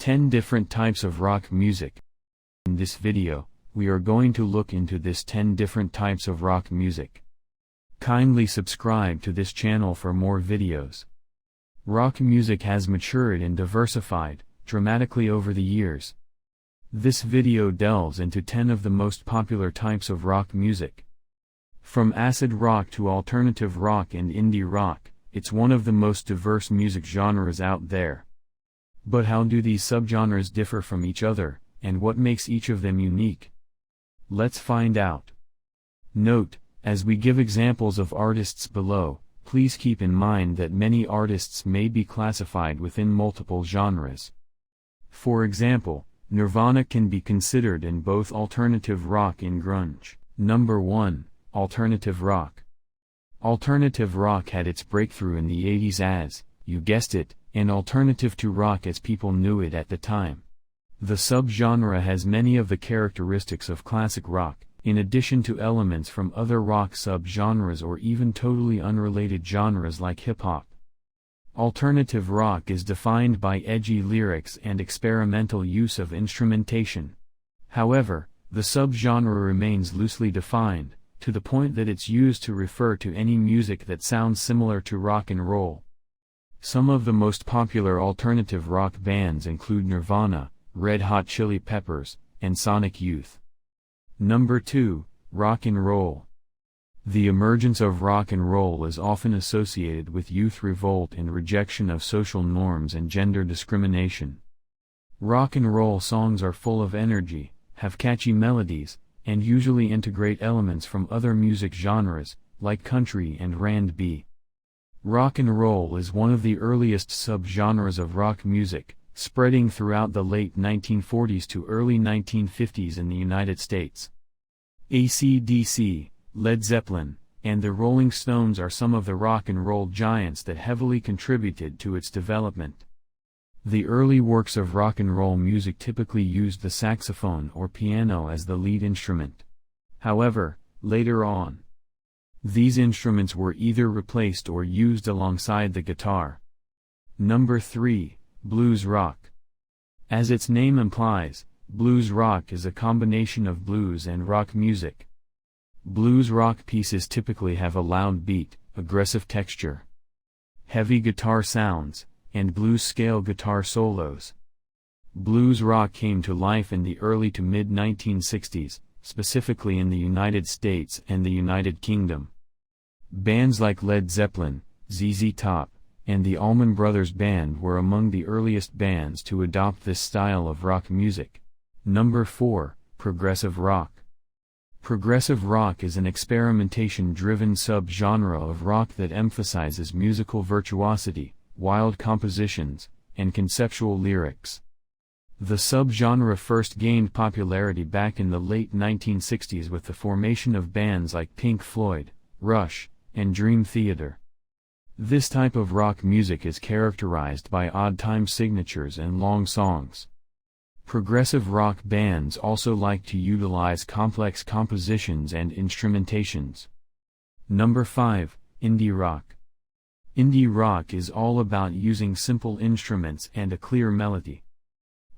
10 different types of rock music. In this video, we are going to look into this 10 different types of rock music. Kindly subscribe to this channel for more videos. Rock music has matured and diversified dramatically over the years. This video delves into 10 of the most popular types of rock music. From acid rock to alternative rock and indie rock, it's one of the most diverse music genres out there. But how do these subgenres differ from each other, and what makes each of them unique? Let's find out. Note, as we give examples of artists below, please keep in mind that many artists may be classified within multiple genres. For example, Nirvana can be considered in both alternative rock and grunge. Number 1. Alternative rock. Alternative rock had its breakthrough in the 80s as, you guessed it, an alternative to rock as people knew it at the time. The subgenre has many of the characteristics of classic rock, in addition to elements from other rock subgenres or even totally unrelated genres like hip-hop. Alternative rock is defined by edgy lyrics and experimental use of instrumentation. However, the subgenre remains loosely defined, to the point that it's used to refer to any music that sounds similar to rock and roll. Some of the most popular alternative rock bands include Nirvana, Red Hot Chili Peppers, and Sonic Youth. Number 2. Rock and roll. The emergence of rock and roll is often associated with youth revolt and rejection of social norms and gender discrimination. Rock and roll songs are full of energy, have catchy melodies, and usually integrate elements from other music genres, like country and R&B. Rock and roll is one of the earliest subgenres of rock music, spreading throughout the late 1940s to early 1950s in the United States. AC/DC, Led Zeppelin, and the Rolling Stones are some of the rock and roll giants that heavily contributed to its development. The early works of rock and roll music typically used the saxophone or piano as the lead instrument. However, later on, these instruments were either replaced or used alongside the guitar. Number 3. Blues rock. As its name implies, blues rock is a combination of blues and rock music. Blues rock pieces typically have a loud beat, aggressive texture, heavy guitar sounds, and blues scale guitar solos. Blues rock came to life in the early to mid-1960s, specifically in the United States and the United Kingdom. Bands like Led Zeppelin, ZZ Top, and the Allman Brothers Band were among the earliest bands to adopt this style of rock music. Number 4. Progressive rock. Progressive rock is an experimentation-driven subgenre of rock that emphasizes musical virtuosity, wild compositions, and conceptual lyrics. The subgenre first gained popularity back in the late 1960s with the formation of bands like Pink Floyd, Rush, and Dream Theater. This type of rock music is characterized by odd time signatures and long songs. Progressive rock bands also like to utilize complex compositions and instrumentations. Number 5. Indie rock. Indie rock is all about using simple instruments and a clear melody.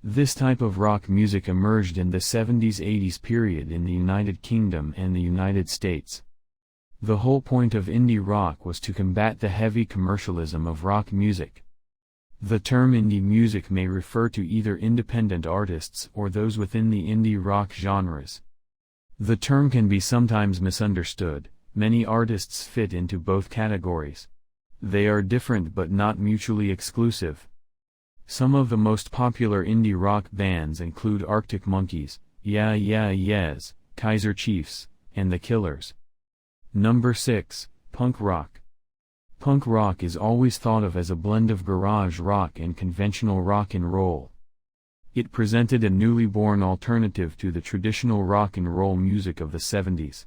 This type of rock music emerged in the 70s-80s period in the United Kingdom and the United States. The whole point of indie rock was to combat the heavy commercialism of rock music. The term indie music may refer to either independent artists or those within the indie rock genres. The term can be sometimes misunderstood. Many artists fit into both categories. They are different but not mutually exclusive. Some of the most popular indie rock bands include Arctic Monkeys, Yeah Yeah Yeahs, Kaiser Chiefs, and The Killers. Number 6. Punk rock. Punk rock is always thought of as a blend of garage rock and conventional rock and roll. It presented a newly born alternative to the traditional rock and roll music of the 70s.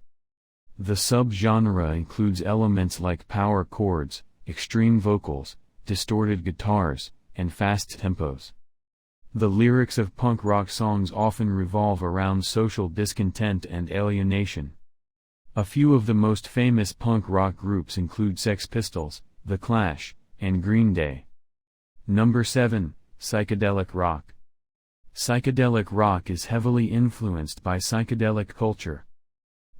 The subgenre includes elements like power chords, extreme vocals, distorted guitars, and fast tempos. The lyrics of punk rock songs often revolve around social discontent and alienation. A few of the most famous punk rock groups include Sex Pistols, The Clash, and Green Day. Number 7. Psychedelic rock. Psychedelic rock is heavily influenced by psychedelic culture.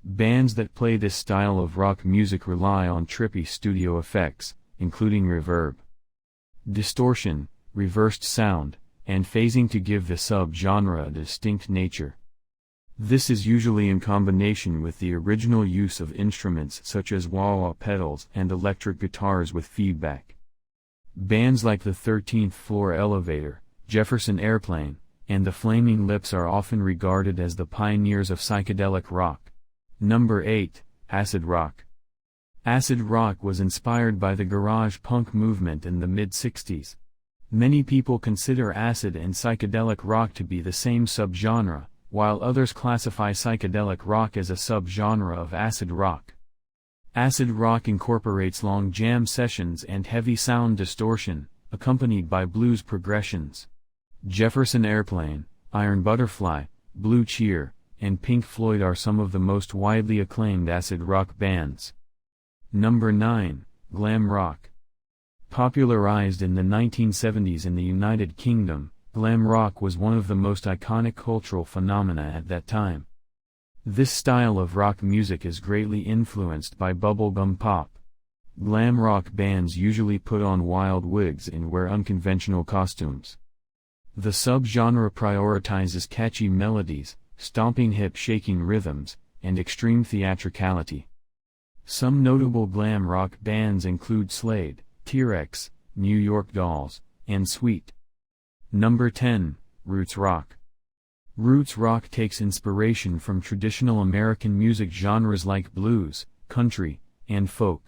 Bands that play this style of rock music rely on trippy studio effects, including reverb, distortion, reversed sound, and phasing to give the sub-genre a distinct nature. This is usually in combination with the original use of instruments such as wah-wah pedals and electric guitars with feedback. Bands like the 13th Floor Elevator, Jefferson Airplane, and the Flaming Lips are often regarded as the pioneers of psychedelic rock. Number 8, Acid Rock. Acid rock was inspired by the garage punk movement in the mid-60s. Many people consider acid and psychedelic rock to be the same subgenre, while others classify psychedelic rock as a subgenre of acid rock. Acid rock incorporates long jam sessions and heavy sound distortion, accompanied by blues progressions. Jefferson Airplane, Iron Butterfly, Blue Cheer, and Pink Floyd are some of the most widely acclaimed acid rock bands. Number 9, Glam Rock. Popularized in the 1970s in the United Kingdom, glam rock was one of the most iconic cultural phenomena at that time. This style of rock music is greatly influenced by bubblegum pop. Glam rock bands usually put on wild wigs and wear unconventional costumes. The subgenre prioritizes catchy melodies, stomping hip-shaking rhythms, and extreme theatricality. Some notable glam rock bands include Slade, T-Rex, New York Dolls, and Sweet. Number 10, Roots Rock. Roots rock takes inspiration from traditional American music genres like blues, country, and folk.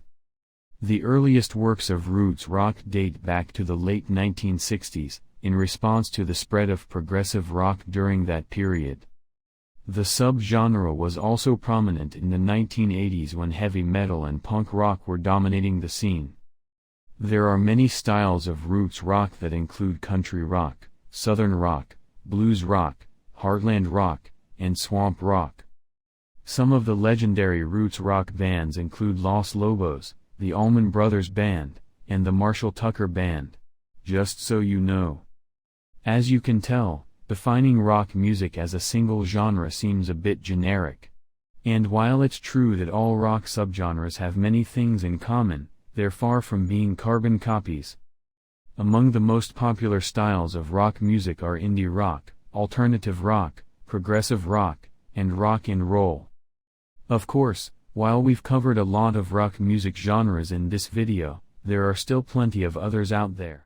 The earliest works of roots rock date back to the late 1960s, in response to the spread of progressive rock during that period. The subgenre was also prominent in the 1980s when heavy metal and punk rock were dominating the scene. There are many styles of roots rock that include country rock, southern rock, blues rock, heartland rock, and swamp rock. Some of the legendary roots rock bands include Los Lobos, the Allman Brothers Band, and the Marshall Tucker Band. Just so you know. As you can tell, defining rock music as a single genre seems a bit generic. And while it's true that all rock subgenres have many things in common, they're far from being carbon copies. Among the most popular styles of rock music are indie rock, alternative rock, progressive rock, and rock and roll. Of course, while we've covered a lot of rock music genres in this video, there are still plenty of others out there.